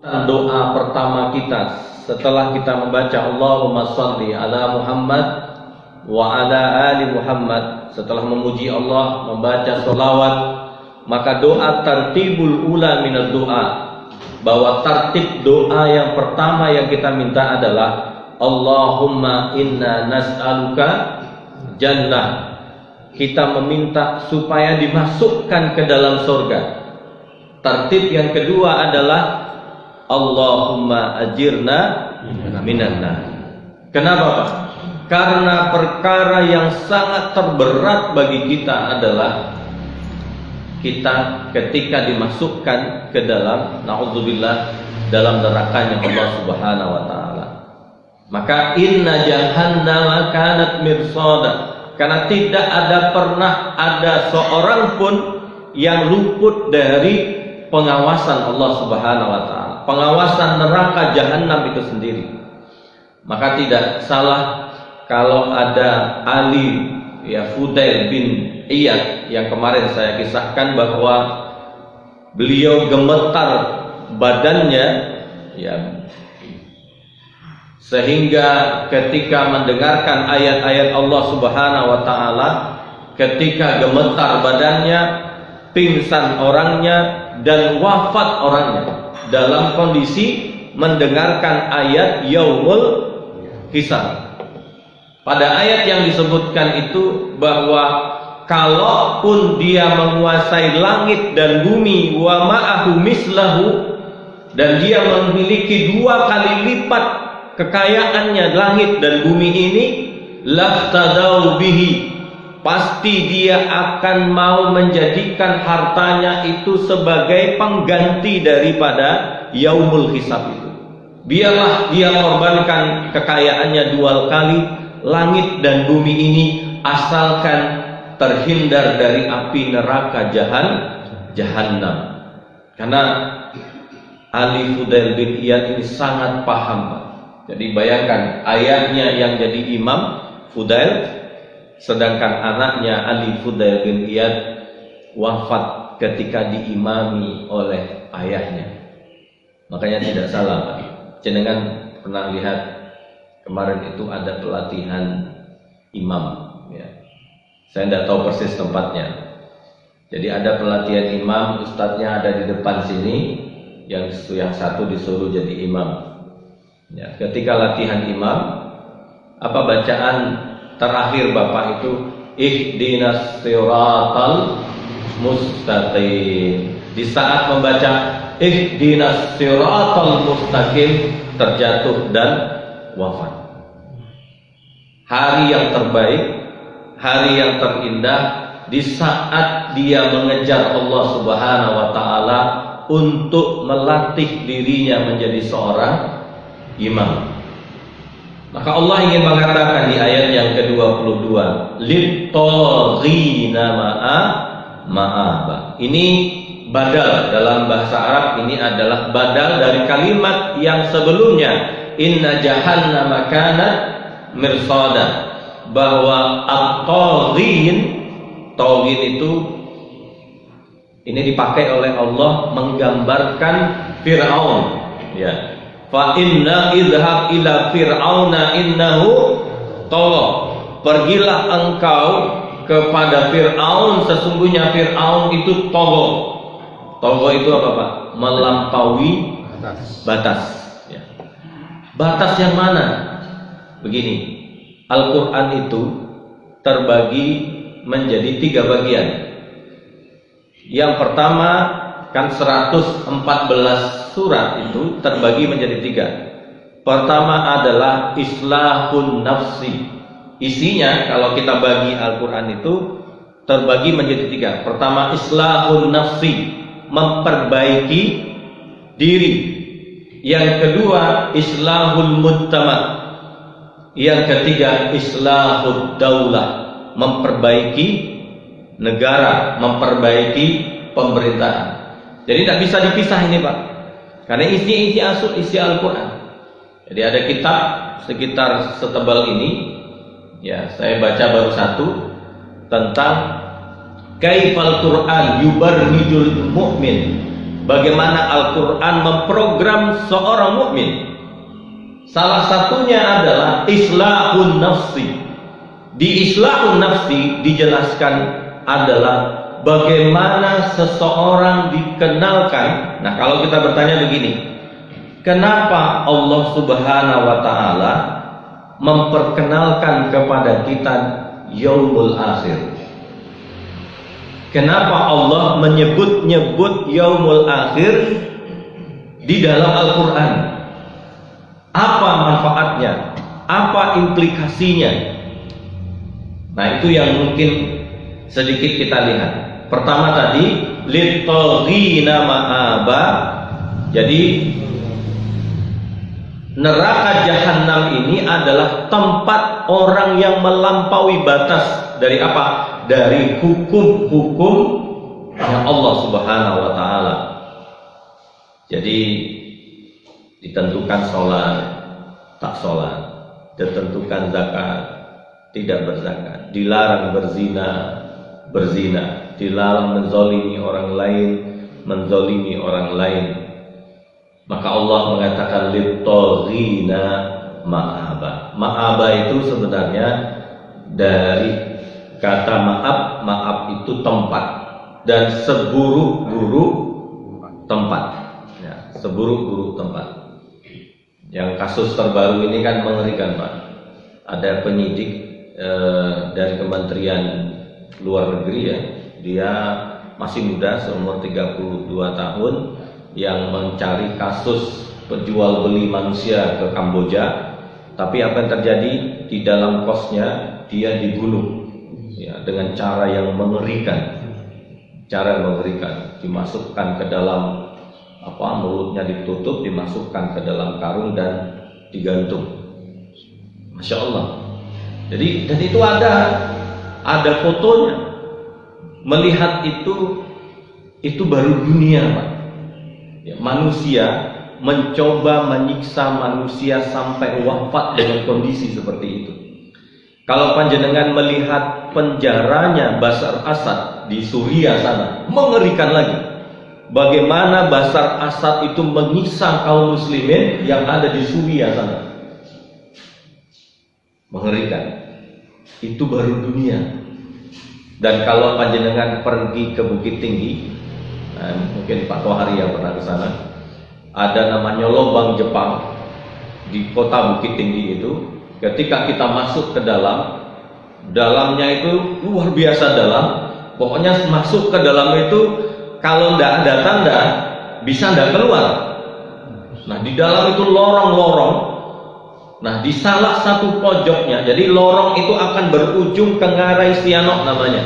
Doa pertama kita setelah kita membaca Allahumma sholli ala Muhammad wa ala ali Muhammad, setelah memuji Allah, membaca sholawat, maka doa tartibul ula minad doa, bahwa tertib doa yang pertama yang kita minta adalah Allahumma inna nas'aluka jannah, kita meminta supaya dimasukkan ke dalam surga. Tertib yang kedua adalah Allahumma ajirna minan nar. Kenapa Pak? Karena perkara yang sangat terberat bagi kita adalah kita ketika dimasukkan ke dalam, na'udzubillah, dalam nerakanya Allah Subhanahu wa taala. Maka inna jahannama kanat mirsada, karena tidak pernah ada seorang pun yang luput dari pengawasan Allah Subhanahu wa taala, pengawasan neraka jahanam itu sendiri. Maka tidak salah kalau ada Ali Fudail bin Iyad yang kemarin saya kisahkan bahwa beliau gemetar badannya sehingga ketika mendengarkan ayat-ayat Allah Subhanahu wa taala, ketika gemetar badannya, pingsan orangnya dan wafat orangnya dalam kondisi mendengarkan ayat yaumul hisab. Pada ayat yang disebutkan itu bahwa kalaupun dia menguasai langit dan bumi wa ma'ahu mislahu, dan dia memiliki 2 kali lipat kekayaannya langit dan bumi ini, laftadau bihi, pasti dia akan mau menjadikan hartanya itu sebagai pengganti daripada yaumul hisab itu. Biarlah dia korbankan kekayaannya 2 kali langit dan bumi ini, asalkan terhindar dari api neraka jahannam. Karena Ali Fudail bin Iyad ini sangat paham Pak. Jadi bayangkan, ayahnya yang jadi imam Fudail, sedangkan anaknya Ali Fudail bin Iyad wafat ketika diimami oleh ayahnya. Makanya tidak salah Pak, jenengan pernah lihat kemarin itu ada pelatihan imam ya. Saya tidak tahu persis tempatnya. Jadi ada pelatihan imam, ustadznya ada di depan sini, yang satu disuruh jadi imam ya. Ketika latihan imam, apa bacaan terakhir Bapak itu? Ihdinas siratal mustaqim. Di saat membaca ihdinas siratal mustaqim, terjatuh dan wafat. Hari yang terbaik, hari yang terindah, di saat dia mengejar Allah Subhanahu wa taala untuk melatih dirinya menjadi seorang imam. Maka Allah ingin mengatakan di ayat yang ke-22, lit-taghina ma'aba. Ini badal dalam bahasa Arab, ini adalah badal dari kalimat yang sebelumnya, inna jahannama kanat mirsada, bahwa at-taghin itu ini dipakai oleh Allah menggambarkan Fir'aun ya. Fa inna idhab ila fir'auna innahu tagha, pergilah engkau kepada Fir'aun, sesungguhnya Fir'aun itu tagha. Tagha itu apa Pak? Melampaui batas ya. Batas yang mana? Begini, Al-Quran itu terbagi menjadi 3 bagian. Yang pertama kan 114 surat itu terbagi menjadi 3. Pertama adalah islahun nafsi. Isinya kalau kita bagi Al-Quran itu terbagi menjadi 3. Pertama islahun nafsi, memperbaiki diri. Yang kedua islahul mujtama. Yang ketiga islahud daulah, memperbaiki negara, memperbaiki pemerintahan. Jadi tidak bisa dipisah ini Pak, karena isi Al-Quran. Jadi ada kitab sekitar setebal ini ya, saya baca baru 1 tentang kaifal Quran yubarrijul mu'min, bagaimana Al-Quran memprogram seorang mukmin. Salah satunya adalah islahun nafsi. Di islahun nafsi dijelaskan adalah bagaimana seseorang dikenalkan. Nah, kalau kita bertanya begini, kenapa Allah Subhanahu wa Ta'ala memperkenalkan kepada kita yaumul akhir? Kenapa Allah menyebut-nyebut yaumul akhir di dalam Al-Quran? Apa manfaatnya? Apa implikasinya? Nah, itu yang mungkin sedikit kita lihat. Pertama tadi, lit-taghina ma'aba. Jadi neraka jahanam ini adalah tempat orang yang melampaui batas dari apa? Dari hukum-hukum yang Allah Subhanahu wa Ta'ala. Jadi ditentukan sholat, tak sholat, ditentukan zakat, tidak berzakat, dilarang berzina, berzina, dilarang menzalimi orang lain, menzalimi orang lain. Maka Allah mengatakan lit-taghina ma'aba. Ma'aba itu sebenarnya dari kata maaf. Maaf itu tempat, dan seburuk-buruk tempat ya, seburuk-buruk tempat. Yang kasus terbaru ini kan mengerikan, Pak. Ada penyidik dari Kementerian Luar Negeri ya, dia masih muda, seumur 32 tahun, yang mencari kasus penjual beli manusia ke Kamboja. Tapi apa yang terjadi? Di dalam kosnya dia dibunuh ya, dengan cara yang mengerikan. Cara yang mengerikan, dimasukkan ke dalam mulutnya ditutup, dimasukkan ke dalam karung dan digantung. Masya Allah. Jadi, dan itu ada fotonya. Melihat itu baru dunia, Pak. Ya, manusia mencoba menyiksa manusia sampai wafat dengan kondisi seperti itu. Kalau panjenengan melihat penjaranya Bashar Assad di Suriah sana, mengerikan lagi. Bagaimana Bashar Assad itu menyiksa kaum muslimin yang ada di Suriah sana. Mengerikan. Itu baru dunia. Dan kalau panjenengan pergi ke Bukit Tinggi, mungkin Pak Tohari yang pernah ke sana, ada namanya lubang Jepang di kota Bukit Tinggi itu. Ketika kita masuk ke dalamnya itu luar biasa dalam. Pokoknya masuk ke dalam itu, kalau tidak ada tanda bisa tidak keluar. Nah, di dalam itu lorong-lorong. Nah, di salah satu pojoknya, jadi lorong itu akan berujung ke Ngarai Sianok namanya.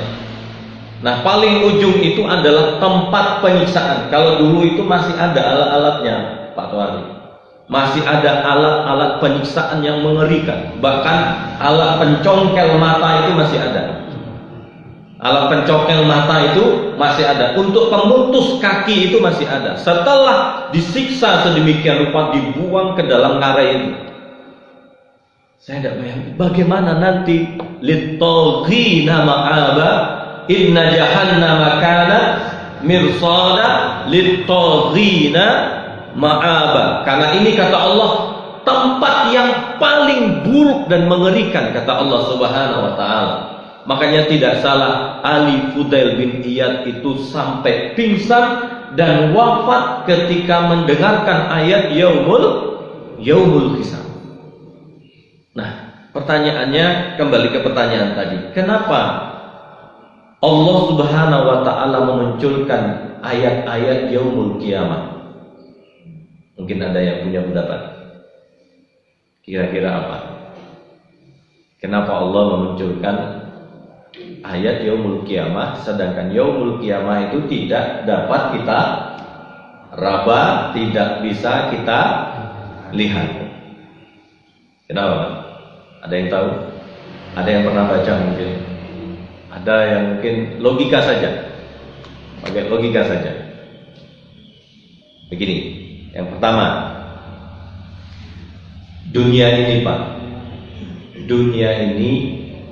Nah, paling ujung itu adalah tempat penyiksaan. Kalau dulu itu masih ada alat-alatnya, Pak Tuan. Masih ada alat-alat penyiksaan yang mengerikan. Bahkan alat pencongkel mata itu masih ada. Alat pencongkel mata itu masih ada. Untuk pemutus kaki itu masih ada. Setelah disiksa sedemikian rupa, dibuang ke dalam ngarai itu. Saya tidak bayangkan bagaimana nanti lit-taghina ma'aba, inna jahannama kanat mirsada lit-taghina ma'aba. Karena ini kata Allah tempat yang paling buruk dan mengerikan, kata Allah Subhanahu wa Ta'ala. Makanya tidak salah Ali Fudail bin Iyad itu sampai pingsan dan wafat ketika mendengarkan ayat yaumul hisab. Nah, pertanyaannya kembali ke pertanyaan tadi. Kenapa Allah Subhanahu wa Ta'ala memunculkan ayat-ayat yaumul kiamah? Mungkin ada yang punya pendapat. Kira-kira apa? Kenapa Allah memunculkan ayat yaumul kiamah, sedangkan yaumul kiamah itu tidak dapat kita raba, tidak bisa kita lihat? Kenapa? Ada yang tahu? Ada yang pernah baca mungkin? Ada yang mungkin logika saja? Pakai logika saja. Begini, yang pertama, dunia ini, Pak, dunia ini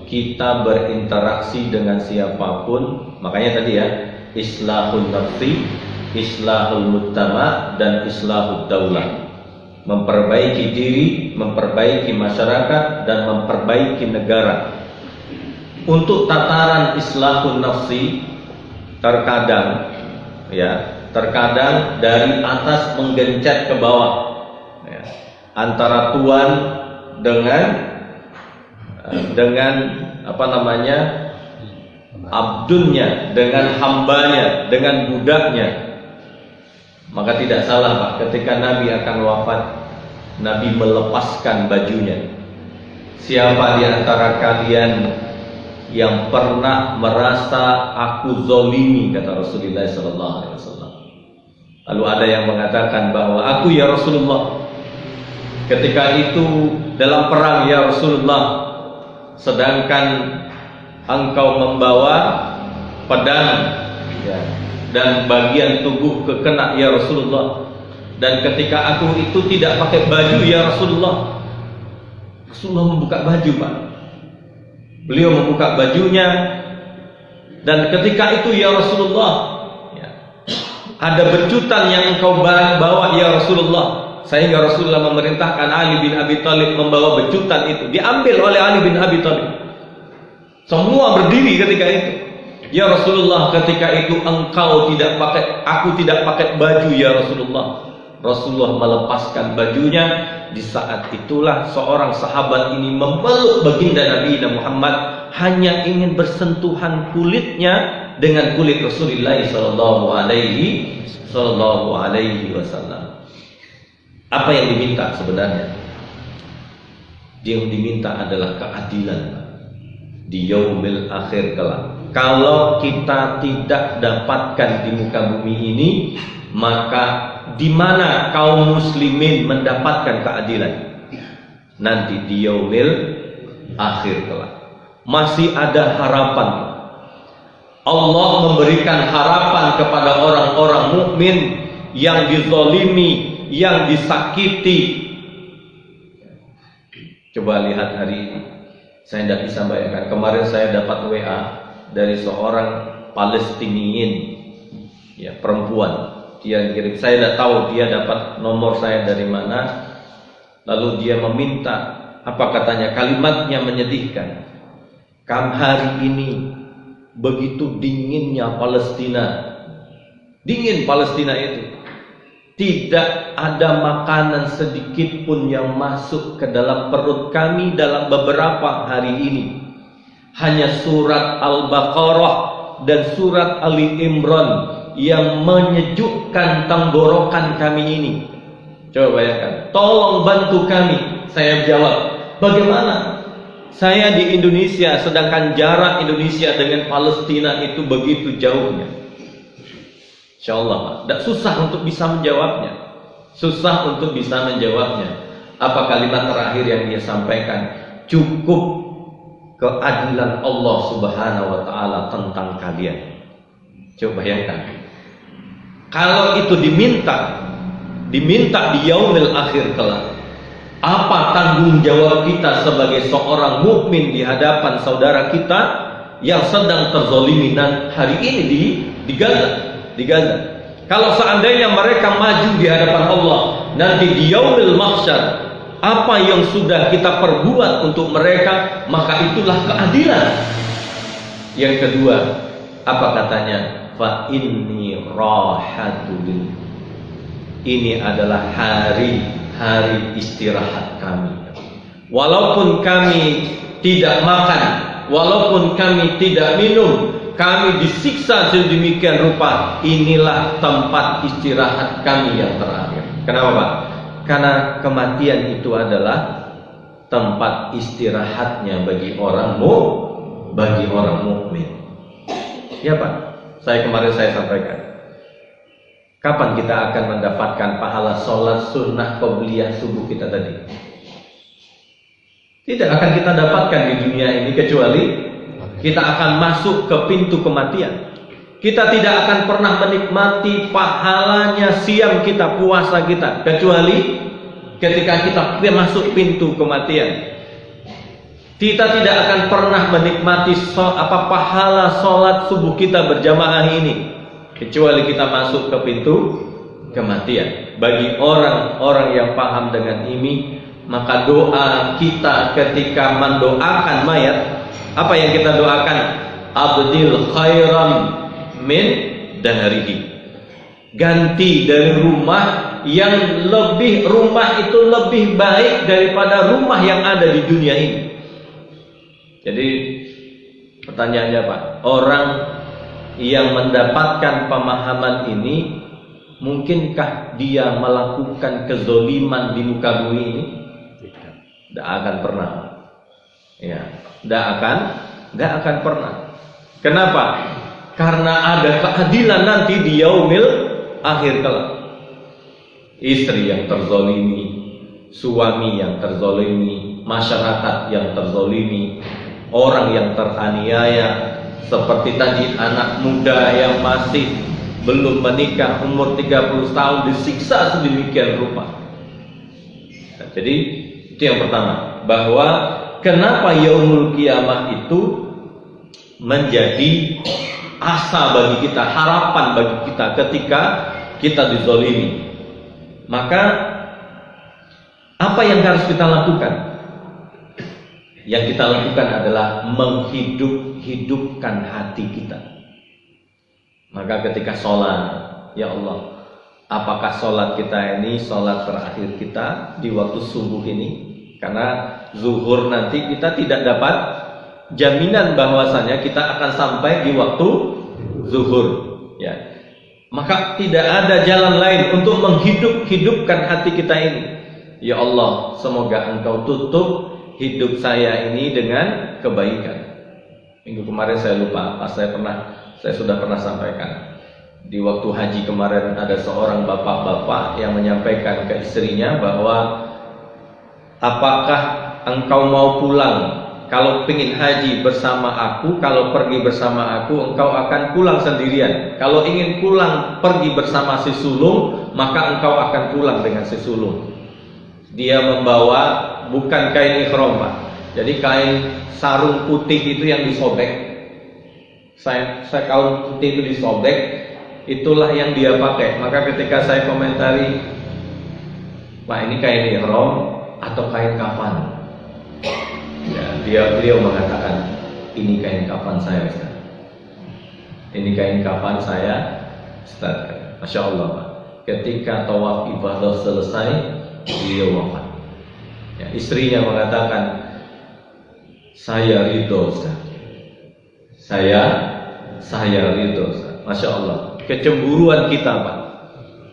kita berinteraksi dengan siapapun. Makanya tadi ya, islahun nafsi, islahul mujtama dan islahud daulah. Memperbaiki diri, memperbaiki masyarakat, dan memperbaiki negara. Untuk tataran islahun nafsi, terkadang dari atas menggencet ke bawah, antara tuan dengan abdunnya, dengan hambanya, dengan budaknya. Maka tidak salah Pak, ketika Nabi akan wafat, Nabi melepaskan bajunya. Siapa di antara kalian yang pernah merasa aku zolimi, kata Rasulullah SAW. Lalu ada yang mengatakan bahwa aku ya Rasulullah, ketika itu dalam perang ya Rasulullah, sedangkan engkau membawa pedang dan bagian tubuh kekena ya Rasulullah, dan ketika aku itu tidak pakai baju ya Rasulullah. Rasulullah membuka baju Pak, beliau membuka bajunya, dan ketika itu ya Rasulullah, ada becutan yang engkau bawa ya Rasulullah, sehingga Rasulullah memerintahkan Ali bin Abi Thalib membawa becutan itu, diambil oleh Ali bin Abi Thalib. Semua berdiri ketika itu. Ya Rasulullah, ketika itu aku tidak pakai baju ya Rasulullah. Rasulullah melepaskan bajunya. Di saat itulah seorang sahabat ini memeluk baginda Nabi Muhammad, hanya ingin bersentuhan kulitnya dengan kulit Rasulullah sallallahu alaihi wasallam. Apa yang diminta sebenarnya? Yang diminta adalah keadilan di yaumil akhir kelak. Kalau kita tidak dapatkan di muka bumi ini, maka di mana kaum muslimin mendapatkan keadilan? Nanti di yaumil akhir kelak. Masih ada harapan. Allah memberikan harapan kepada orang-orang mukmin yang dizalimi, yang disakiti. Coba lihat hari ini. Saya tidak bisa bayangkan. Kemarin saya dapat WA dari seorang Palestinian, perempuan. Dia kirim, saya tidak tahu dia dapat nomor saya dari mana. Lalu dia meminta, apa katanya, kalimatnya menyedihkan. Hari ini begitu dinginnya Palestina, dingin Palestina itu. Tidak ada makanan sedikit pun yang masuk ke dalam perut kami dalam beberapa hari ini. Hanya surat Al-Baqarah dan surat Ali Imran yang menyejukkan tenggorokan kami ini. Coba bayangkan, tolong bantu kami. Saya jawab, bagaimana? Saya di Indonesia, sedangkan jarak Indonesia dengan Palestina itu begitu jauhnya. InsyaAllah, tidak susah untuk bisa menjawabnya. Susah untuk bisa menjawabnya. Apa kalimat terakhir yang dia sampaikan? Cukup keadilan Allah Subhanahu wa Ta'ala tentang kalian. Coba bayangkan, kalau itu diminta di yaumil akhir kelak, apa tanggung jawab kita sebagai seorang mukmin di hadapan saudara kita yang sedang terzalimi hari ini di Gaza? Kalau seandainya mereka maju di hadapan Allah nanti di yaumil mahsyar, apa yang sudah kita perbuat untuk mereka, maka itulah keadilan. Yang kedua, apa katanya? Fa inni rahatul. Ini adalah hari istirahat kami. Walaupun kami tidak makan, walaupun kami tidak minum, kami disiksa sedemikian rupa, inilah tempat istirahat kami yang terakhir. Kenapa Pak? Karena kematian itu adalah tempat istirahatnya bagi orang mukmin. Ya Pak, kemarin saya sampaikan. Kapan kita akan mendapatkan pahala sholat sunnah qobliyah subuh kita tadi? Tidak akan kita dapatkan di dunia ini kecuali kita akan masuk ke pintu kematian. Kita tidak akan pernah menikmati pahalanya siam kita, puasa kita, kecuali ketika kita masuk pintu kematian. Kita tidak akan pernah menikmati pahala sholat subuh kita berjamaah ini, kecuali kita masuk ke pintu kematian. Bagi orang-orang yang paham dengan ini, maka doa kita ketika mendoakan mayat, apa yang kita doakan? Abdil khairan min dahrihi. Ganti dari rumah yang lebih, rumah itu lebih baik daripada rumah yang ada di dunia ini. Jadi pertanyaannya Pak, orang yang mendapatkan pemahaman ini, mungkinkah dia melakukan kezoliman di muka bumi ini? Tidak akan pernah. Ya, tidak akan pernah. Kenapa? Karena ada keadilan nanti di yaumil akhir kelak. Istri yang terzolimi, suami yang terzolimi, masyarakat yang terzolimi, orang yang teraniaya, seperti tadi anak muda yang masih belum menikah umur 30 tahun disiksa sedemikian rupa. Nah, jadi itu yang pertama, bahwa kenapa yaumul kiamah itu menjadi asa bagi kita, harapan bagi kita ketika kita dizolimi. Maka apa yang harus kita lakukan? Yang kita lakukan adalah menghidup-hidupkan hati kita. Maka ketika sholat, ya Allah, apakah sholat kita ini sholat terakhir kita di waktu subuh ini? Karena zuhur nanti kita tidak dapat jaminan bahwasanya kita akan sampai di waktu zuhur, ya. Maka tidak ada jalan lain untuk menghidup-hidupkan hati kita ini. Ya Allah, semoga Engkau tutup hidup saya ini dengan kebaikan. Minggu kemarin saya lupa apa, saya sudah pernah sampaikan. Di waktu haji kemarin ada seorang bapak-bapak yang menyampaikan ke istrinya bahwa apakah engkau mau pulang? Kalau ingin haji bersama aku, kalau pergi bersama aku, engkau akan pulang sendirian. Kalau ingin pulang pergi bersama si sulung, maka engkau akan pulang dengan si sulung. Dia membawa bukan kain ihram, Pak. Jadi kain sarung putih itu yang disobek. Saya kain putih itu disobek, itulah yang dia pakai. Maka ketika saya komentari, Pak, ini kain ihram atau kain kafan? Ya, beliau mengatakan, ini kain kafan saya, Ustaz. Ini kain kafan saya, Ustaz. Masya Allah, Pak. Ketika tawaf ibadah selesai, beliau wafat. Ya, istrinya mengatakan, saya ridho, Ustaz. Saya ridho, Ustaz. Masya Allah. Kecemburuan kita, Pak.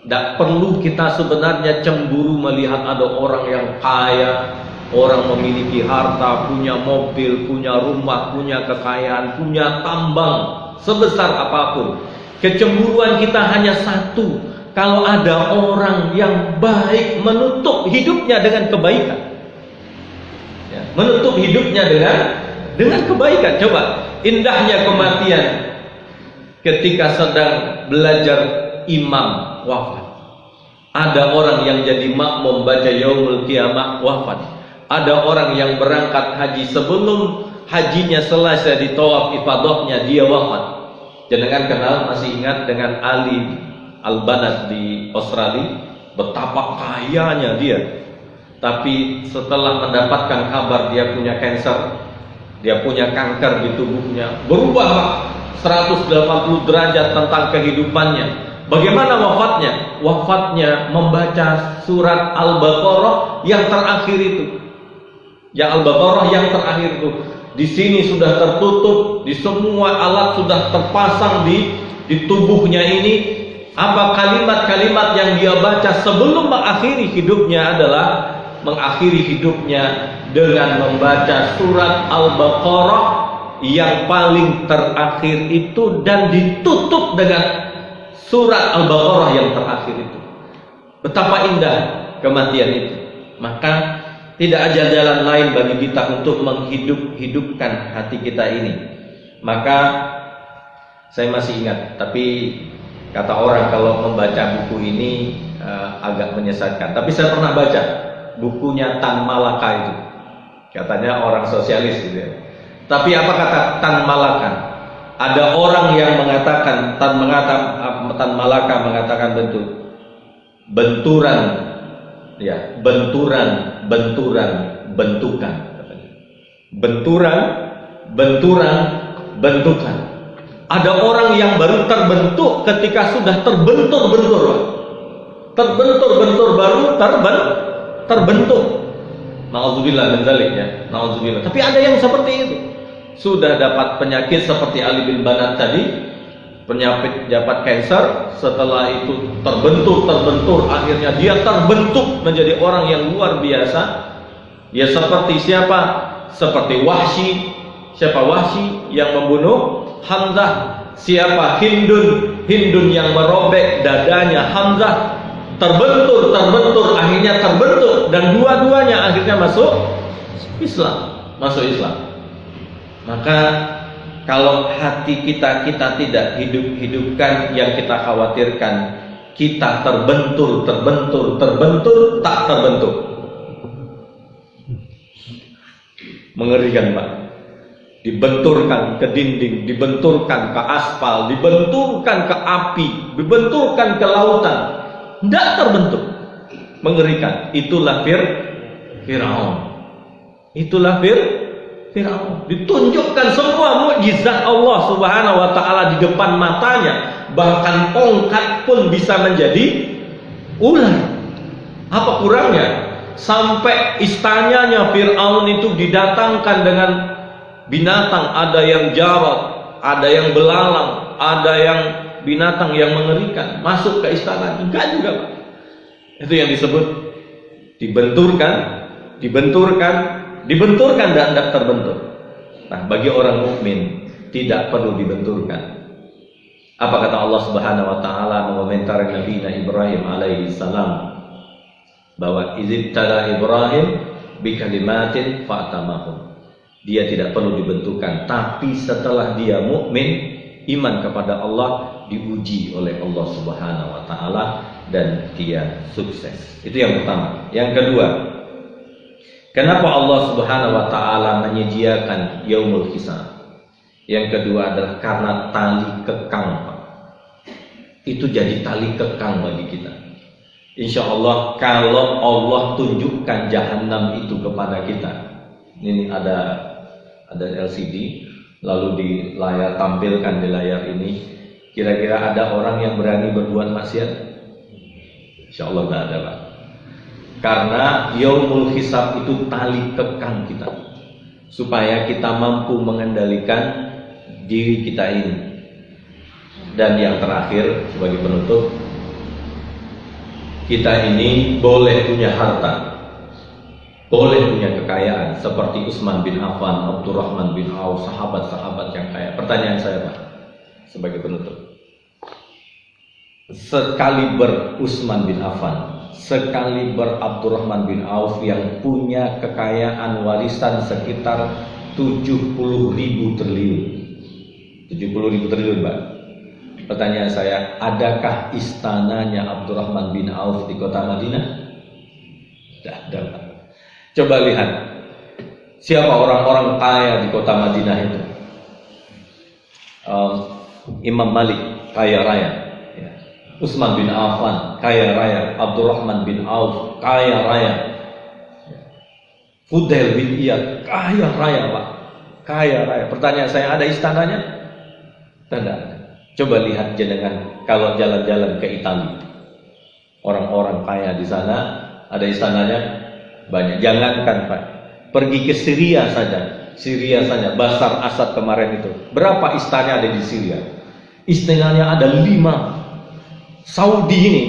Tidak perlu kita sebenarnya cemburu melihat ada orang yang kaya, orang memiliki harta, punya mobil, punya rumah, punya kekayaan, punya tambang sebesar apapun. Kecemburuan kita hanya satu, kalau ada orang yang baik menutup hidupnya dengan kebaikan, ya, menutup hidupnya dengan kebaikan. Coba indahnya kematian ketika sedang belajar imam wafat. Ada orang yang jadi makmum baca yaumul kiamah wafat. Ada orang yang berangkat haji sebelum hajinya selesai di tawaf ifadahnya dia wafat. Jangan kenal, masih ingat dengan Ali Al-Banat di Australia, betapa kayanya dia. Tapi setelah mendapatkan kabar dia punya kanker, dia punya kanker di tubuhnya, berubah 180 derajat tentang kehidupannya. Bagaimana wafatnya? Wafatnya membaca surat Al-Baqarah yang terakhir itu. Yang Al-Baqarah yang terakhir itu. Di sini sudah tertutup, di semua alat sudah terpasang di tubuhnya ini. Apa kalimat-kalimat yang dia baca sebelum mengakhiri hidupnya adalah mengakhiri hidupnya dengan membaca surat Al-Baqarah yang paling terakhir itu dan ditutup dengan surat Al-Baqarah yang terakhir itu. Betapa indah kematian itu. Maka tidak ada jalan lain bagi kita untuk menghidupkan hati kita ini. Maka saya masih ingat, tapi kata orang kalau membaca buku ini agak menyesatkan. Tapi saya pernah baca bukunya Tan Malaka itu. Katanya orang sosialis gitu ya. Tapi apa kata Tan Malaka? Ada orang yang mengatakan, Tan Malaka mengatakan benturan, ya, benturan, bentukan. Bentukan. Ada orang yang baru terbentuk ketika sudah terbentur-bentur. Terbentur-bentur baru terbentuk. Nauzubillah min dzalik, ya. Nauzubillah. Tapi ada yang seperti itu. Sudah dapat penyakit seperti Ali bin Banat tadi, penyakit dapat cancer, setelah itu terbentur, akhirnya dia terbentuk menjadi orang yang luar biasa. Ya seperti siapa? Seperti Wahsy. Siapa Wahsy yang membunuh Hamzah? Siapa Hindun yang merobek dadanya Hamzah? Terbentur, akhirnya terbentuk, dan dua-duanya akhirnya masuk Islam. Maka kalau hati kita tidak hidupkan yang kita khawatirkan, kita terbentur, tak terbentuk. Mengerikan, Pak. Dibenturkan ke dinding, dibenturkan ke aspal, dibenturkan ke api, dibenturkan ke lautan, tidak terbentuk. Mengerikan. Itulah Fir'aun. Ditunjukkan semua mukjizat Allah Subhanahu wa taala di depan matanya, bahkan tongkat pun bisa menjadi ular. Apa kurangnya? Sampai istananya Fir'aun itu didatangkan dengan binatang, ada yang jarad, ada yang belalang, ada yang binatang yang mengerikan masuk ke istana. Enggak juga, Pak. Itu yang disebut dibenturkan dan tidak terbentur. Nah, bagi orang mukmin tidak perlu dibenturkan. Apa kata Allah Subhanahu wa taala mengomentari Nabi Ibrahim alaihi salam, bahwa izibtala Ibrahim bikalimatin fa'tamahum. Dia tidak perlu dibenturkan, tapi setelah dia mukmin, iman kepada Allah, diuji oleh Allah Subhanahu wa taala dan dia sukses. Itu yang pertama. Yang kedua, kenapa Allah Subhanahu wa taala menyediakan yaumul hisab? Yang kedua adalah karena tali kekang, Pak. Itu jadi tali kekang bagi kita. Insya Allah kalau Allah tunjukkan jahanam itu kepada kita, ini ada LCD, lalu di layar, tampilkan di layar ini, kira-kira ada orang yang berani berbuat maksiat? Insya Allah tidak ada, Pak. Karena yaumul hisab itu tali kekang kita, supaya kita mampu mengendalikan diri kita ini. Dan yang terakhir sebagai penutup, kita ini boleh punya harta, boleh punya kekayaan seperti Utsman bin Affan, Abdurrahman bin Auf, sahabat-sahabat yang kaya. Pertanyaan saya, Pak, sebagai penutup, sekaliber Utsman bin Affan, sekaliber Abdurrahman bin Auf yang punya kekayaan warisan sekitar 70.000 triliun. 70.000 triliun, Pak. Pertanyaan saya, adakah istananya Abdurrahman bin Auf di kota Madinah? Tidak ada, Pak. Coba lihat siapa orang-orang kaya di kota Madinah itu. Imam Malik kaya raya, ya. Utsman bin Affan kaya raya, Abdurrahman bin Auf kaya raya, Fudail bin Iyad kaya raya, Pak. Kaya raya. Pertanyaan saya, ada istananya? Tidak ada. Coba lihat jenengan kalau jalan-jalan ke Italia, orang-orang kaya di sana, ada istananya? Banyak. Jangankan, Pak, pergi ke Syria saja, Bashar Assad kemarin itu, berapa istana ada di Syria? Istananya ada 5. Saudi ini,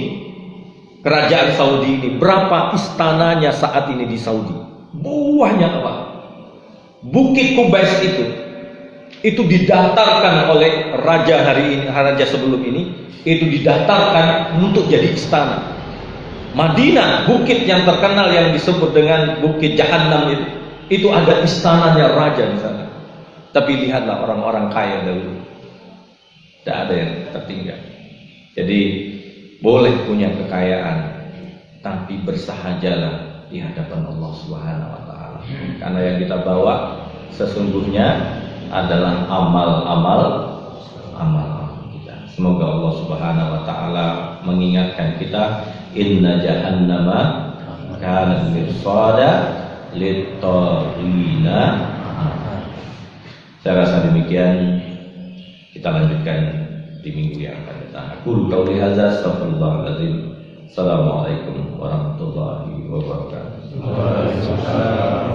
kerajaan Saudi ini, berapa istananya saat ini di Saudi? Banyak, Pak. Bukit Kubais itu didatarkan oleh raja hari ini, raja sebelum ini, itu didatarkan untuk jadi istana. Madinah, bukit yang terkenal yang disebut dengan Bukit Jahannam itu ada istananya raja di sana. Tapi lihatlah orang-orang kaya dahulu, tidak ada yang tertinggal. Jadi boleh punya kekayaan, tapi bersahajalah di hadapan Allah Subhanahu wa taala. Karena yang kita bawa sesungguhnya adalah amal-amal kita. Semoga Allah Subhanahu wa taala mengingatkan kita, inna jahannama kanat mirsada lit-taghina. Saya rasa demikian, kita lanjutkan di minggu yang akan datang. Aku qauli hadza, astaghfirullahaladzim. Assalamualaikum warahmatullahi wabarakatuh.